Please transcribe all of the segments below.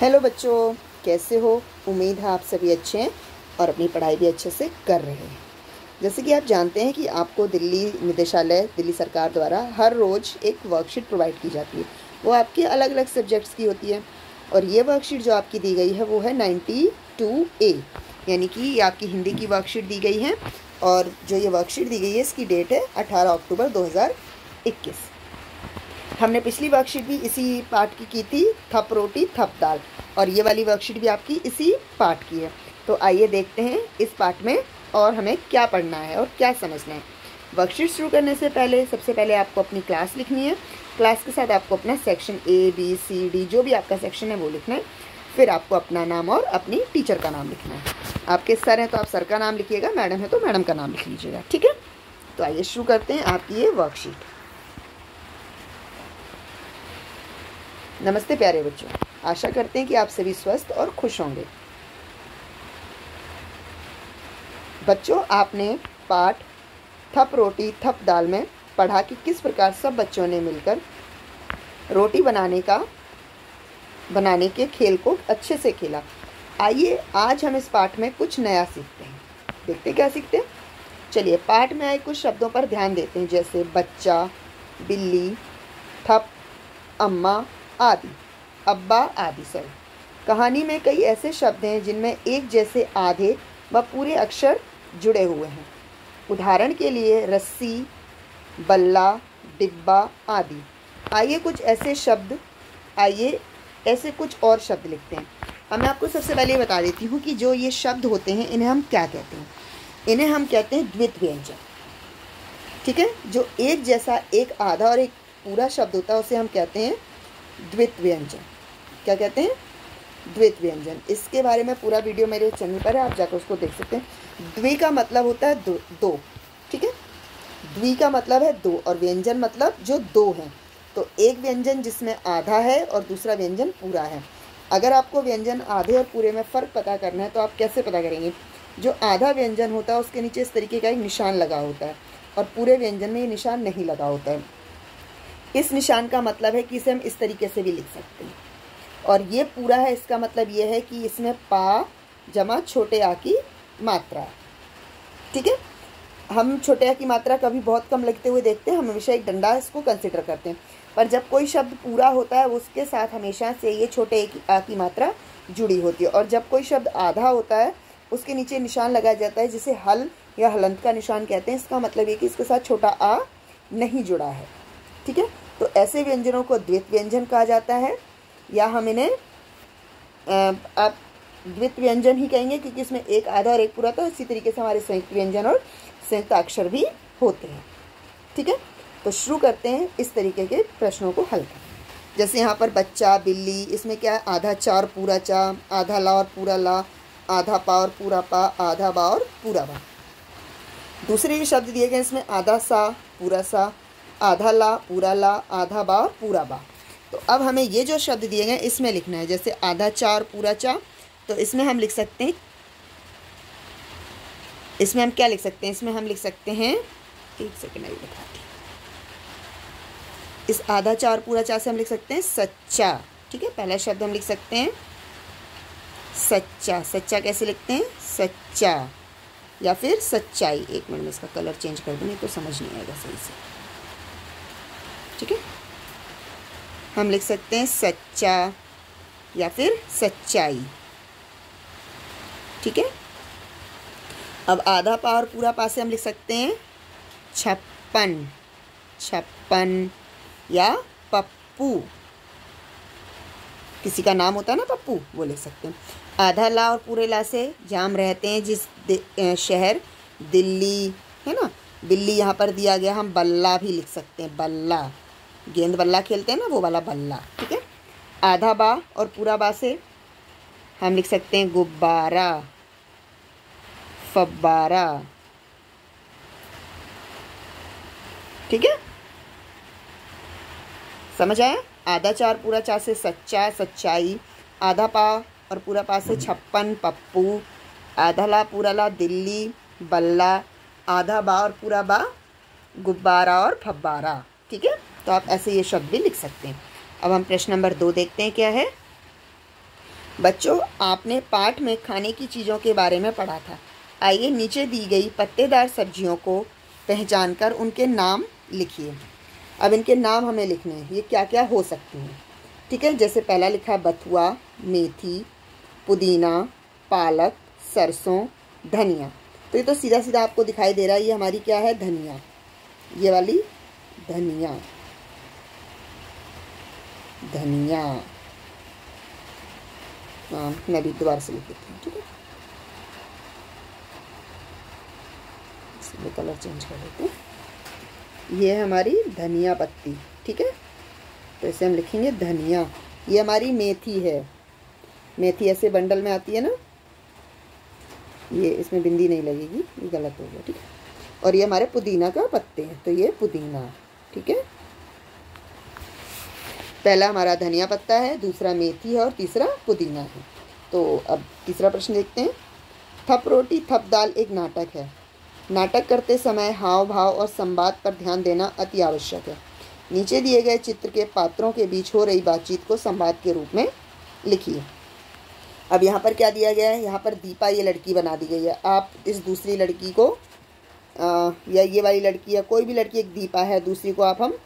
Hello बच्चों, कैसे हो? उम्मीद है आप सभी अच्छे हैं और अपनी पढ़ाई भी अच्छे से कर रहे हैं। जैसे कि आप जानते हैं कि आपको दिल्ली निदेशालय, दिल्ली सरकार द्वारा हर रोज़ एक वर्कशीट प्रोवाइड की जाती है। वो आपके अलग अलग सब्जेक्ट्स की होती है और ये वर्कशीट जो आपकी दी गई है वो है 92A, यानी कि ये आपकी हिंदी की वर्कशीट दी गई है। और जो ये वर्कशीट दी गई है इसकी डेट है 18 अक्टूबर 2021। हमने पिछली वर्कशीट भी इसी पार्ट की थी, थप रोटी थप दाल, और ये वाली वर्कशीट भी आपकी इसी पार्ट की है। तो आइए देखते हैं इस पार्ट में और हमें क्या पढ़ना है और क्या समझना है। वर्कशीट शुरू करने से पहले सबसे पहले आपको अपनी क्लास लिखनी है। क्लास के साथ आपको अपना सेक्शन ABCD जो भी आपका सेक्शन है वो लिखना है। फिर आपको अपना नाम और अपनी टीचर का नाम लिखना है। आपके सर हैं तो आप सर का नाम लिखिएगा, मैडम है तो मैडम का नाम लिख लीजिएगा, ठीक है। तो आइए शुरू करते हैं आपकी ये वर्कशीट। नमस्ते प्यारे बच्चों, आशा करते हैं कि आप सभी स्वस्थ और खुश होंगे। बच्चों, आपने पाठ थप रोटी थप दाल में पढ़ा कि किस प्रकार सब बच्चों ने मिलकर रोटी बनाने के खेल को अच्छे से खेला। आइए आज हम इस पाठ में कुछ नया सीखते हैं। देखते क्या सीखते हैं। चलिए, पाठ में आए कुछ शब्दों पर ध्यान देते हैं, जैसे बच्चा, बिल्ली, थप, अम्मा आदि, अब्बा आदि। सर, कहानी में कई ऐसे शब्द हैं जिनमें एक जैसे आधे व पूरे अक्षर जुड़े हुए हैं। उदाहरण के लिए रस्सी, बल्ला, डिब्बा आदि। आइए ऐसे कुछ और शब्द लिखते हैं। मैं आपको सबसे पहले बता देती हूँ कि जो ये शब्द होते हैं इन्हें हम क्या कहते हैं। इन्हें हम कहते हैं द्वित्व व्यंजन, ठीक है। जो एक जैसा, एक आधा और एक पूरा शब्द होता है उसे हम कहते हैं द्वित्व व्यंजन। क्या कहते हैं? द्वित्व व्यंजन। इसके बारे में पूरा वीडियो मेरे चैनल पर है, आप जाकर उसको देख सकते हैं। द्वि का मतलब होता है दो, ठीक है। द्वि का मतलब है दो और व्यंजन मतलब जो दो हैं। तो एक व्यंजन जिसमें आधा है और दूसरा व्यंजन पूरा है। अगर आपको व्यंजन आधे और पूरे में फ़र्क पता करना है तो आप कैसे पता करेंगे? जो आधा व्यंजन होता है उसके नीचे इस तरीके का एक निशान लगा होता है और पूरे व्यंजन में ये निशान नहीं लगा होता है। इस निशान का मतलब है कि इसे हम इस तरीके से भी लिख सकते हैं। और ये पूरा है, इसका मतलब ये है कि इसमें पा जमा छोटे आ की मात्रा, ठीक है। हम छोटे आ की मात्रा कभी बहुत कम लिखते हुए देखते हैं, हम हमेशा एक डंडा इसको कंसिडर करते हैं। पर जब कोई शब्द पूरा होता है उसके साथ हमेशा से ये छोटे आ की मात्रा जुड़ी होती है। और जब कोई शब्द आधा होता है उसके नीचे निशान लगाया जाता है जिसे हल या हलंत का निशान कहते हैं। इसका मतलब ये कि इसके साथ छोटा आ नहीं जुड़ा है, ठीक है। तो ऐसे व्यंजनों को द्वित्व व्यंजन कहा जाता है, या हम इन्हें आप द्वित्व व्यंजन ही कहेंगे क्योंकि इसमें एक आधा और एक पूरा। तो इसी तरीके से हमारे संयुक्त व्यंजन और संयुक्त अक्षर भी होते हैं, ठीक है। तो शुरू करते हैं इस तरीके के प्रश्नों को हल करना। जैसे यहाँ पर बच्चा, बिल्ली, इसमें क्या है? आधा चा और पूरा चा, आधा ला और पूरा ला, आधा पा और पूरा पा, आधा बा और पूरा बा। दूसरे ये शब्द दिए गए, इसमें आधा सा, पूरा सा, आधा ला, पूरा ला, आधा बा और पूरा बा। तो अब हमें ये जो शब्द दिए गए इसमें लिखना है। जैसे आधा चा और पूरा चा, तो इसमें हम लिख सकते हैं, इसमें हम क्या लिख सकते हैं? इसमें हम लिख सकते हैं, एक सेकेंड आइए बताती। इस आधा चा और पूरा चा से हम लिख सकते हैं सच्चा, ठीक है। पहला शब्द हम लिख सकते हैं सच्चा। सच्चा कैसे लिखते हैं? सच्चा, या फिर सच्चाई। एक मिनट में इसका कलर चेंज कर दूँ, नहीं तो समझ नहीं आएगा सही से, ठीक है। हम लिख सकते हैं सच्चा या फिर सच्चाई, ठीक है। अब आधा पा और पूरा पा से हम लिख सकते हैं छप्पन, छप्पन या पप्पू। किसी का नाम होता है ना पप्पू, वो लिख सकते हैं। आधा ला और पूरे ला से जहाँ हम रहते हैं, जिस शहर, दिल्ली, है ना। बिल्ली यहाँ पर दिया गया, हम बल्ला भी लिख सकते हैं, बल्ला। गेंद बल्ला खेलते हैं ना, वो वाला बल्ला, ठीक है। आधा बा और पूरा बा से हम लिख सकते हैं गुब्बारा, फब्बारा, ठीक है। समझ आया? आधा चा और पूरा चा से सच्चा, सच्चाई। आधा पा और पूरा पा से छप्पन, पप्पू। आधा ला पूरा ला, दिल्ली, बल्ला। आधा बा और पूरा बा, गुब्बारा और फब्बारा, ठीक है। तो आप ऐसे ये शब्द भी लिख सकते हैं। अब हम प्रश्न नंबर 2 देखते हैं क्या है। बच्चों, आपने पाठ में खाने की चीज़ों के बारे में पढ़ा था। आइए नीचे दी गई पत्तेदार सब्जियों को पहचानकर उनके नाम लिखिए। अब इनके नाम हमें लिखने हैं, ये क्या क्या हो सकती हैं। ठीक है, जैसे पहला लिखा है बथुआ, मेथी, पुदीना, पालक, सरसों, धनिया। तो ये तो सीधा सीधा आपको दिखाई दे रहा है, ये हमारी क्या है, धनिया। ये वाली धनिया, धनिया। हाँ, मैं भी दोबारा से लिख देती हूँ। ठीक है, इसलिए कलर चेंज कर देते हैं। ये है हमारी धनिया पत्ती। ठीक है, तो इसे हम लिखेंगे धनिया। ये हमारी मेथी है। मेथी ऐसे बंडल में आती है ना, ये इसमें बिंदी नहीं लगेगी, ये गलत हो गया। ठीक है, और ये हमारे पुदीना का पत्ते हैं, तो ये पुदीना। ठीक है, पहला हमारा धनिया पत्ता है, दूसरा मेथी है और तीसरा पुदीना है। तो अब तीसरा प्रश्न देखते हैं। थप रोटी थप दाल एक नाटक है। नाटक करते समय हाव भाव और संवाद पर ध्यान देना अति आवश्यक है। नीचे दिए गए चित्र के पात्रों के बीच हो रही बातचीत को संवाद के रूप में लिखिए। अब यहाँ पर क्या दिया गया है, यहाँ पर दीपा ये लड़की बना दी गई है। आप इस दूसरी लड़की को या ये वाली लड़की या कोई भी लड़की, एक दीपा है, दूसरी को आप हम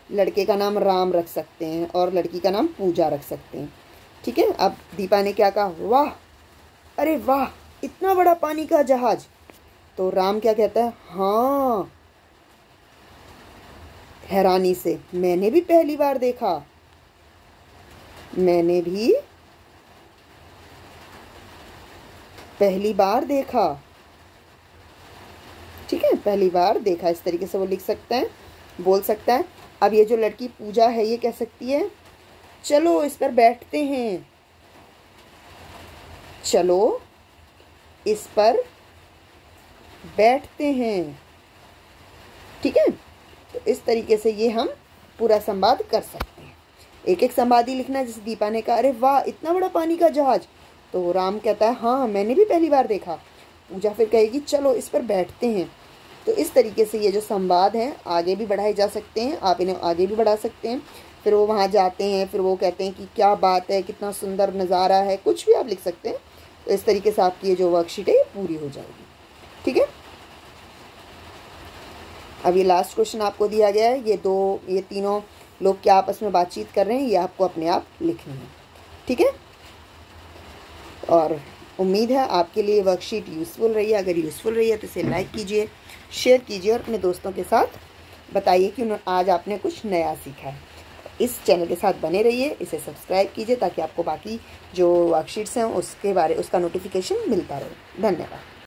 लड़के का नाम राम रख सकते हैं और लड़की का नाम पूजा रख सकते हैं। ठीक है, अब दीपा ने क्या कहा, वाह, अरे वाह, इतना बड़ा पानी का जहाज। तो राम क्या कहता है, हाँ, हैरानी से, मैंने भी पहली बार देखा, मैंने भी पहली बार देखा। ठीक है, पहली बार देखा, इस तरीके से वो लिख सकता है, बोल सकता है। अब ये जो लड़की पूजा है, ये कह सकती है, चलो इस पर बैठते हैं, चलो इस पर बैठते हैं। ठीक है, तो इस तरीके से ये हम पूरा संवाद कर सकते हैं। एक एक संवाद ही लिखना। जैसे दीपा ने कहा, अरे वाह, इतना बड़ा पानी का जहाज। तो राम कहता है, हाँ, मैंने भी पहली बार देखा। पूजा फिर कहेगी, चलो इस पर बैठते हैं। तो इस तरीके से ये जो संवाद हैं आगे भी बढ़ाए जा सकते हैं, आप इन्हें आगे भी बढ़ा सकते हैं। फिर वो वहाँ जाते हैं, फिर वो कहते हैं कि क्या बात है, कितना सुंदर नज़ारा है, कुछ भी आप लिख सकते हैं। तो इस तरीके से आपकी ये जो वर्कशीट है पूरी हो जाएगी। ठीक है, अब ये लास्ट क्वेश्चन आपको दिया गया है। ये तीनों लोग क्या आपस में बातचीत कर रहे हैं, ये आपको अपने आप लिखनी है। ठीक है, और उम्मीद है आपके लिए वर्कशीट यूज़फुल रही है। अगर यूज़फुल रही है तो इसे लाइक कीजिए, शेयर कीजिए और अपने दोस्तों के साथ बताइए कि आज आपने कुछ नया सीखा है। इस चैनल के साथ बने रहिए, इसे सब्सक्राइब कीजिए ताकि आपको बाकी जो वर्कशीट्स हैं उसका नोटिफिकेशन मिलता रहे। धन्यवाद।